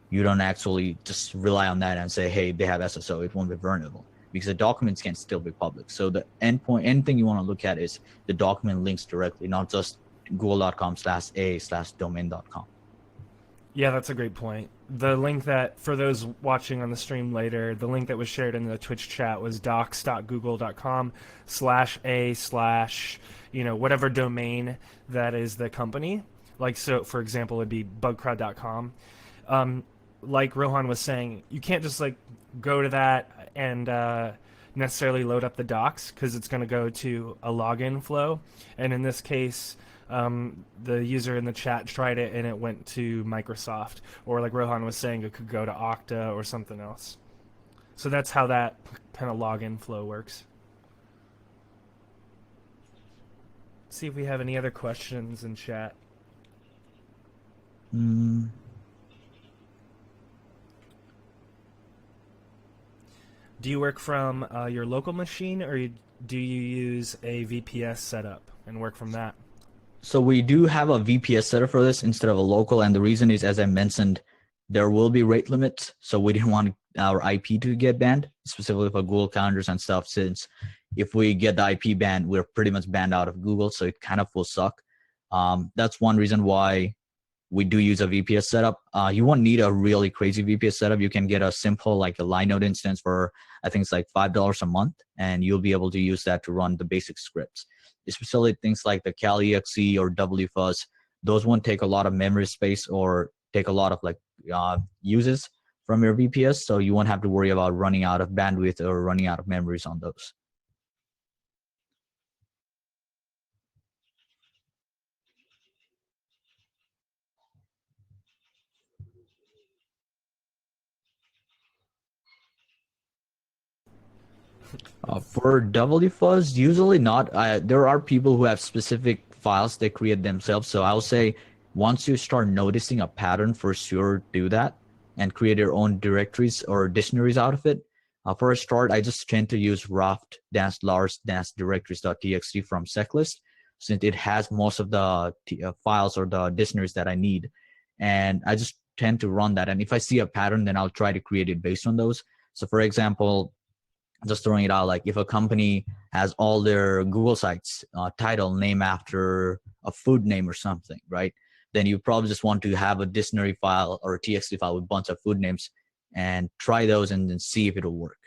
you don't actually just rely on that and say, hey, they have SSO, it won't be vulnerable, because the documents can still be public. So the endpoint, anything you want to look at is the document links directly, not just google.com/a/domain.com. Yeah, that's a great point. The link that, for those watching on the stream later, the link that was shared in the Twitch chat was docs.google.com/a/ whatever domain that is the company. Like, so for example, it'd be bugcrowd.com. Like Rohan was saying, you can't just like go to that and necessarily load up the docs, because it's going to go to a login flow. And in this case, the user in the chat tried it and it went to Microsoft, or like Rohan was saying, it could go to Okta or something else. So that's how that kind of login flow works. Let's see if we have any other questions in chat. Do you work from your local machine, or do you use a VPS setup and work from that? So we do have a VPS setup for this instead of a local, and the reason is, as I mentioned, there will be rate limits. So we didn't want our IP to get banned, specifically for Google calendars and stuff, since if we get the IP banned, we're pretty much banned out of Google, so it kind of will suck. That's one reason why we do use a VPS setup. You won't need a really crazy VPS setup. You can get a simple, like a Linode instance for, I think it's like $5 a month, and you'll be able to use that to run the basic scripts. Especially things like the CalExe or WFuzz, those won't take a lot of memory space or take a lot of like uses from your VPS, so you won't have to worry about running out of bandwidth or running out of memories on those. For WFuzz, usually not. There are people who have specific files they create themselves. So I'll say once you start noticing a pattern, for sure do that and create your own directories or dictionaries out of it. For a start, I just tend to use raft-lars-directories.txt from Seclist, since it has most of the files or the dictionaries that I need. And I just tend to run that. And if I see a pattern, then I'll try to create it based on those. So for example, just throwing it out, like if a company has all their Google sites title name after a food name or something, right? Then you probably just want to have a dictionary file or a TXT file with a bunch of food names and try those and then see if it'll work.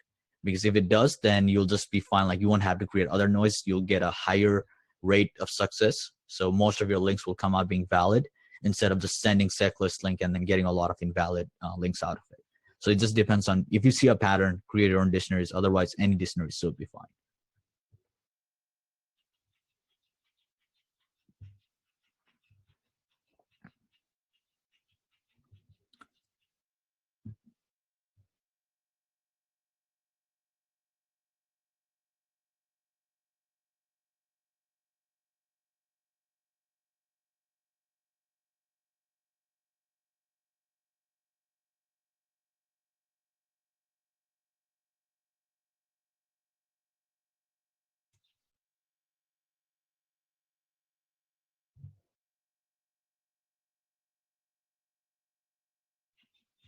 Because if it does, then you'll just be fine. Like you won't have to create other noise. You'll get a higher rate of success. So most of your links will come out being valid instead of just sending Seclist link and then getting a lot of invalid links out of it. So it just depends on, if you see a pattern, create your own dictionaries. Otherwise, any dictionary still be fine.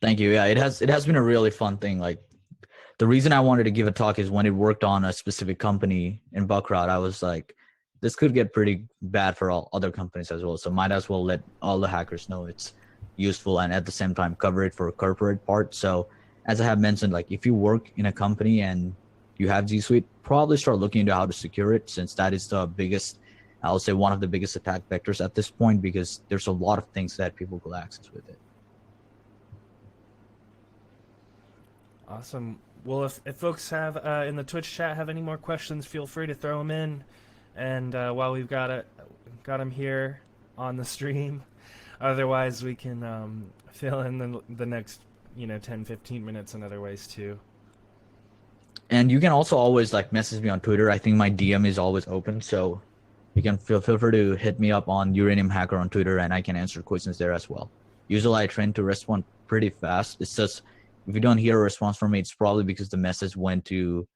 Thank you. Yeah, it has been a really fun thing. Like the reason I wanted to give a talk is when it worked on a specific company in Buckrout, I was like, this could get pretty bad for all other companies as well. So might as well let all the hackers know it's useful and at the same time cover it for a corporate part. So as I have mentioned, like if you work in a company and you have G Suite, probably start looking into how to secure it, since that is the biggest, I'll say one of the biggest attack vectors at this point, because there's a lot of things that people could access with it. Awesome. Well, if folks have in the Twitch chat have any more questions, feel free to throw them in. And while we've got them here on the stream, otherwise we can fill in the next 10-15 minutes in other ways too. And you can also always like message me on Twitter. I think my DM is always open, so you can feel free to hit me up on Uranium Hacker on Twitter, and I can answer questions there as well. Usually I tend to respond pretty fast. It's just if you don't hear a response from me, it's probably because the message went to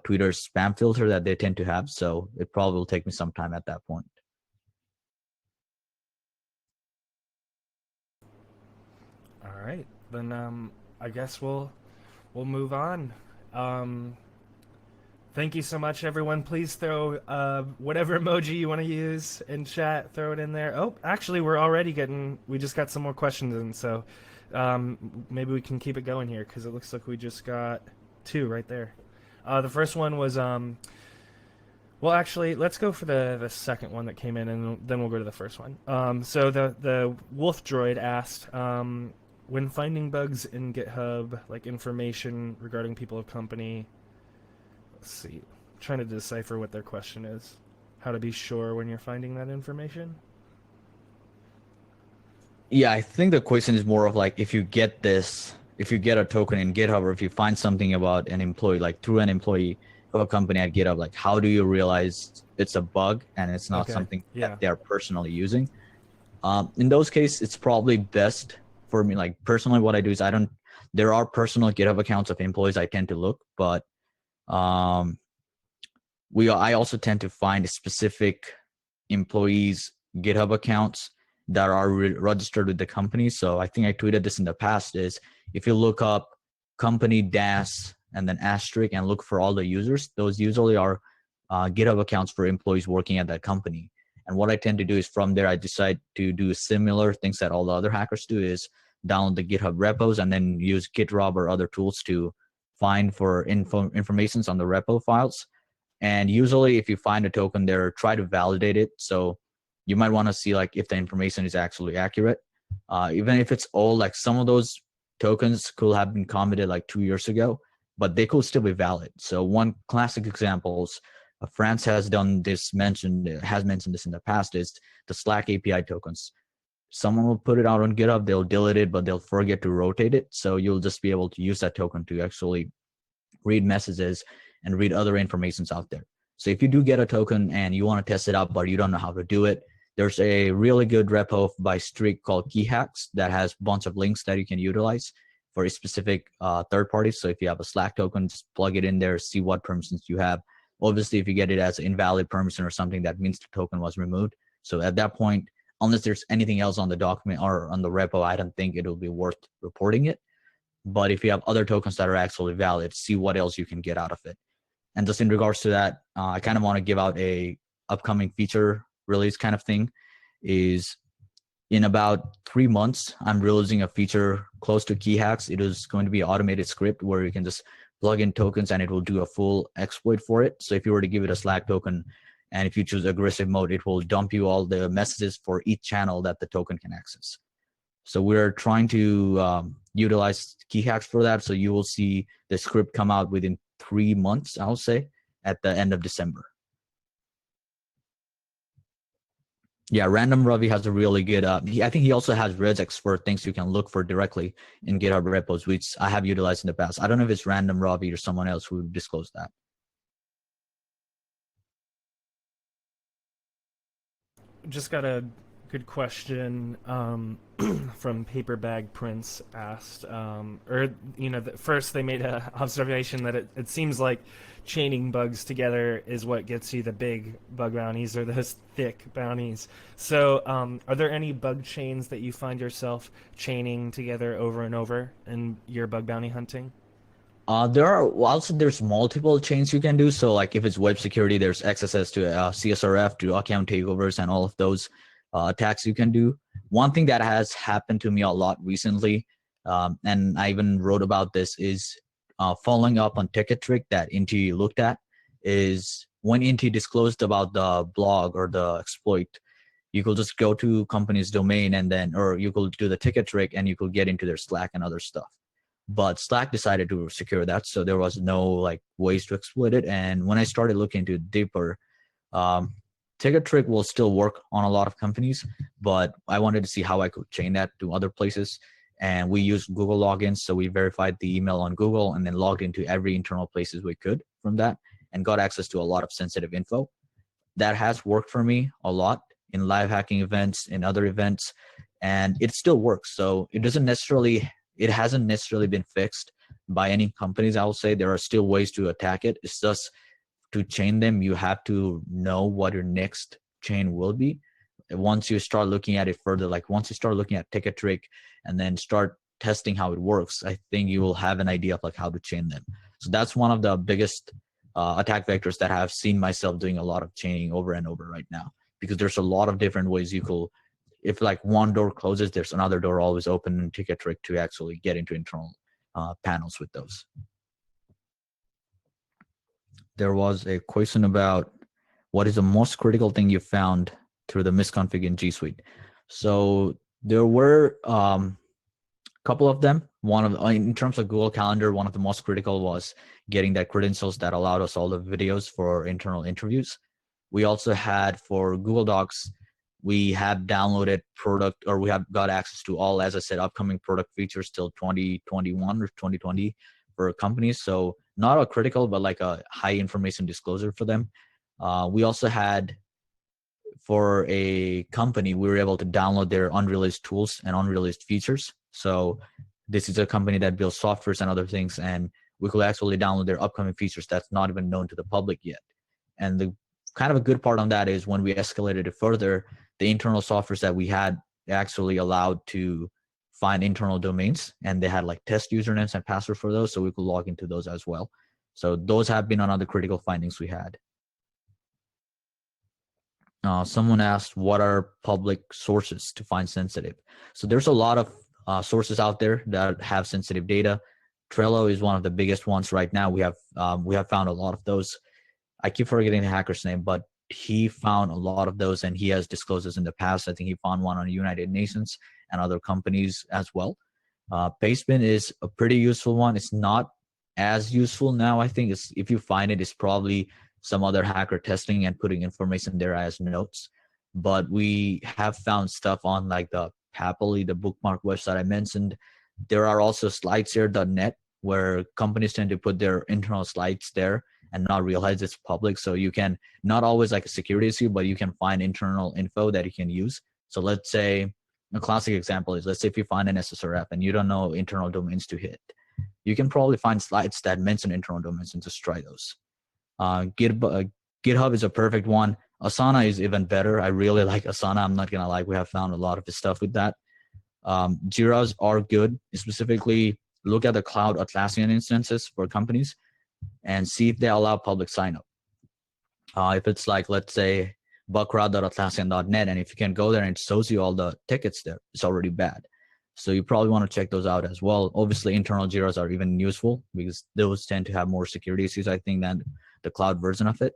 Twitter's spam filter that they tend to have. So it probably will take me some time at that point. All right, then I guess we'll move on. Thank you so much, everyone. Please throw whatever emoji you want to use in chat. Throw it in there. Oh, actually, we just got some more questions in, so maybe we can keep it going here because it looks like we just got 2 right there. The first one was, well, actually, let's go for the second one that came in, and then we'll go to the first one. So the Wolf Droid asked, when finding bugs in GitHub, like information regarding people of company. Let's see. I'm trying to decipher what their question is. How to be sure when you're finding that information? Yeah, I think the question is more of like if you get a token in GitHub, or if you find something about an employee, like through an employee of a company at GitHub, like how do you realize it's a bug and it's not something that they are personally using? In those cases, it's probably best for me, like personally what I do is there are personal GitHub accounts of employees I tend to look, but I also tend to find specific employees GitHub accounts that are registered with the company. So I think I tweeted this in the past, is if you look up company dash and then asterisk and look for all the users, those usually are GitHub accounts for employees working at that company. And what I tend to do is from there, I decide to do similar things that all the other hackers do, is download the GitHub repos and then use GitRub or other tools to find for informations on the repo files. And usually if you find a token there, try to validate it. So you might want to see like if the information is actually accurate. Even if it's old, like some of those tokens could have been committed like 2 years ago, but they could still be valid. So one classic examples, France has mentioned this in the past, is the Slack API tokens. Someone will put it out on GitHub, they'll delete it, but they'll forget to rotate it. So you'll just be able to use that token to actually read messages and read other informations out there. So if you do get a token and you want to test it out, but you don't know how to do it, there's a really good repo by Streak called Key Hacks that has a bunch of links that you can utilize for a specific third party. So if you have a Slack token, just plug it in there, see what permissions you have. Obviously, if you get it as an invalid permission or something, that means the token was removed. So at that point, unless there's anything else on the document or on the repo, I don't think it'll be worth reporting it. But if you have other tokens that are actually valid, see what else you can get out of it. And just in regards to that, I kind of want to give out a upcoming feature release kind of thing. Is in about 3 months, I'm releasing a feature close to Key Hacks. It is going to be an automated script where you can just plug in tokens and it will do a full exploit for it. So if you were to give it a Slack token, and if you choose aggressive mode, it will dump you all the messages for each channel that the token can access. So we're trying to utilize Key Hacks for that. So you will see the script come out within 3 months, I'll say, at the end of December. Yeah, Random Ravi has a really good, I think he also has regex for things you can look for directly in GitHub repos, which I have utilized in the past. I don't know if it's Random Ravi or someone else who disclosed that. Just got a good question from Paper Bag Prince asked, first they made an observation that it seems like chaining bugs together is what gets you the big bug bounties or those thick bounties. So are there any bug chains that you find yourself chaining together over and over in your bug bounty hunting? There's multiple chains you can do. So like if it's web security, there's XSS to CSRF to account takeovers and all of those attacks you can do. one thing that has happened to me a lot recently, and I even wrote about this, is following up on ticket trick that Inti looked at, is when Inti disclosed about the blog or the exploit, you could just go to company's domain and then, or you could do the ticket trick and you could get into their Slack and other stuff. But Slack decided to secure that, so there was no like ways to exploit it. And when I started looking into it deeper, um, ticket trick will still work on a lot of companies, but I wanted to see how I could chain that to other places. And we used Google logins, so we verified the email on Google and then logged into every internal places we could from that and got access to a lot of sensitive info. That has worked for me a lot in live hacking events, in other events, and it still works. So it hasn't necessarily been fixed by any companies. I will say there are still ways to attack it. It's just, to chain them, you have to know what your next chain will be. Once you start looking at it further, like once you start looking at ticket trick and then start testing how it works, I think you will have an idea of like how to chain them. So that's one of the biggest attack vectors that I've seen myself doing a lot of chaining over and over right now, because there's a lot of different ways you could, if like one door closes, there's another door always open in ticket trick to actually get into internal panels with those. There was a question about what is the most critical thing you found through the misconfig in G Suite. So there were a couple of them. One of, in terms of Google Calendar, one of the most critical was getting that credentials that allowed us all the videos for internal interviews. We also had, for Google Docs, we have downloaded product, or we have got access to all, as I said, upcoming product features till 2021 or 2020 for companies. So not a critical, but like a high information disclosure for them. We also had, for a company, we were able to download their unreleased tools and unreleased features. So this is a company that builds softwares and other things, and we could actually download their upcoming features that's not even known to the public yet. And the kind of a good part on that is when we escalated it further, the internal softwares that we had actually allowed to find internal domains, and they had like test usernames and passwords for those, so we could log into those as well. So those have been another critical findings we had. Someone asked, what are public sources to find sensitive? So there's a lot of sources out there that have sensitive data. Trello is one of the biggest ones right now. We have found a lot of those. I keep forgetting the hacker's name, but he found a lot of those, and he has disclosed this in the past. I think he found one on United Nations and other companies as well. Pastebin is a pretty useful one. It's not as useful now. I think if you find it, it's probably some other hacker testing and putting information there as notes. But we have found stuff on like the Happily, the bookmark website I mentioned. There are also slides here.net, where companies tend to put their internal slides there and not realize it's public. So you can, not always like a security issue, but you can find internal info that you can use. So let's say, a classic example is, let's say if you find an SSRF and you don't know internal domains to hit, you can probably find slides that mention internal domains and just try those. GitHub is a perfect one. Asana is even better. I really like Asana. I'm not gonna lie, we have found a lot of his stuff with that. Jiras are good. Specifically, look at the cloud Atlassian instances for companies and see if they allow public sign up. If it's like, let's say, buckroute.atlassian.net, and if you can go there and it shows you all the tickets there, it's already bad. So you probably want to check those out as well. Obviously, internal Jiras are even useful because those tend to have more security issues, I think, than the cloud version of it.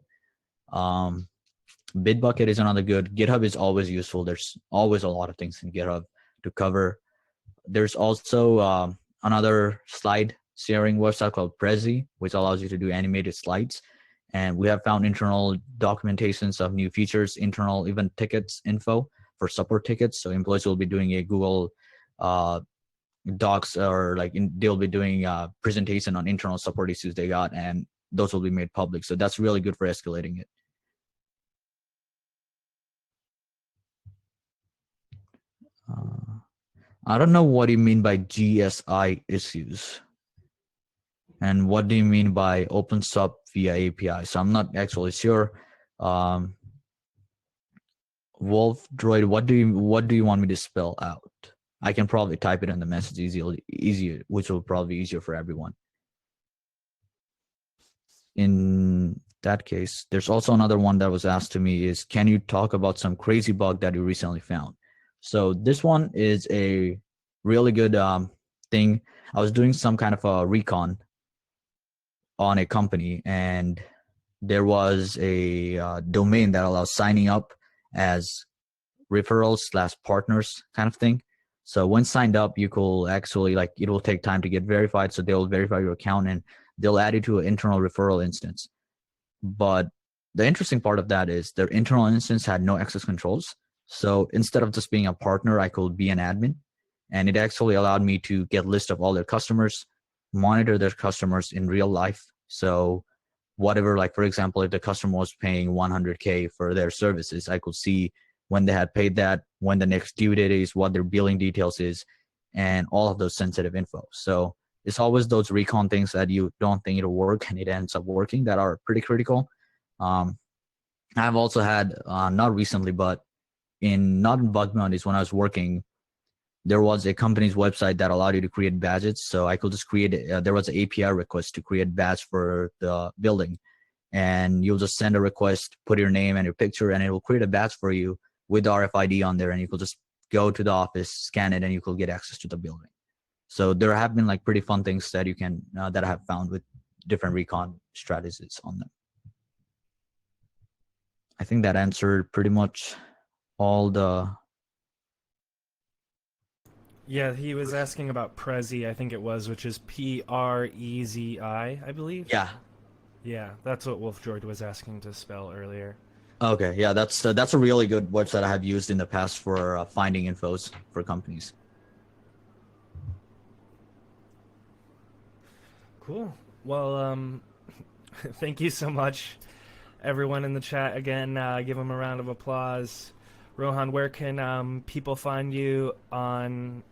Bitbucket is another good. GitHub is always useful. There's always a lot of things in GitHub to cover. There's also another slide sharing website called Prezi, which allows you to do animated slides. And we have found internal documentations of new features, internal even tickets info for support tickets. So employees will be doing a Google Docs, or like they'll be doing a presentation on internal support issues they got, and those will be made public. So that's really good for escalating it. I don't know what you mean by GSI issues. And what do you mean by open sub via API? So I'm not actually sure. Wolf Droid, what do you want me to spell out? I can probably type it in the message easier, which will probably be easier for everyone. In that case, there's also another one that was asked to me is, can you talk about some crazy bug that you recently found? So this one is a really good thing. I was doing some kind of a recon on a company, and there was a domain that allows signing up as referrals slash partners kind of thing. So once signed up, you could actually, like, it will take time to get verified. So they'll verify your account and they'll add you to an internal referral instance. But the interesting part of that is their internal instance had no access controls. So instead of just being a partner, I could be an admin. And it actually allowed me to get list of all their customers, monitor their customers in real life. So whatever, like for example, if the customer was paying 100K for their services, I could see when they had paid that, when the next due date is, what their billing details is, and all of those sensitive info. So it's always those recon things that you don't think it'll work and it ends up working that are pretty critical. I've also had, not recently, but not in bug bounties, when I was working, there was a company's website that allowed you to create badges. So I could just create, there was an API request to create badge for the building. And you'll just send a request, put your name and your picture, and it will create a badge for you with RFID on there. And you could just go to the office, scan it, and you could get access to the building. So there have been like pretty fun things that you can, that I have found with different recon strategies on them. I think that answered pretty much all the. Yeah, he was asking about Prezi, I think it was, which is Prezi, I believe. Yeah. Yeah, that's what Wolf Droid was asking to spell earlier. Okay. Yeah, that's a really good website I have used in the past for finding infos for companies. Cool. Well, thank you so much, everyone in the chat. Again, give them a round of applause. Rohan, where can people find you on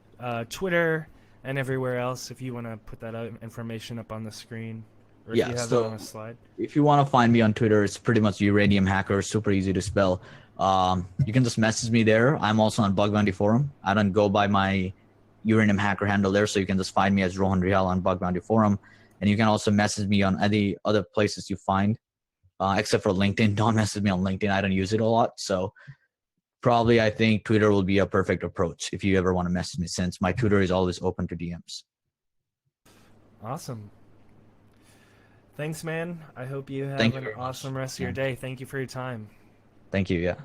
Twitter and everywhere else? If you want to put that information up on the screen, or if Yeah. you have it on So a slide. if you want to find me on Twitter, it's pretty much Uranium Hacker. Super easy to spell. You can just message me there. I'm also on Bug Bounty Forum. I don't go by my Uranium Hacker handle there, so you can just find me as Rohan Rial on Bug Bounty Forum. And you can also message me on any other places you find, except for LinkedIn. Don't message me on LinkedIn. I don't use it a lot. So probably I think Twitter will be a perfect approach if you ever want to message me, since my Twitter is always open to DMs. Awesome. Thanks, man. I hope you have Thank you an very much. awesome rest of your Yeah. day. Thank you for your time. Thank you. Yeah.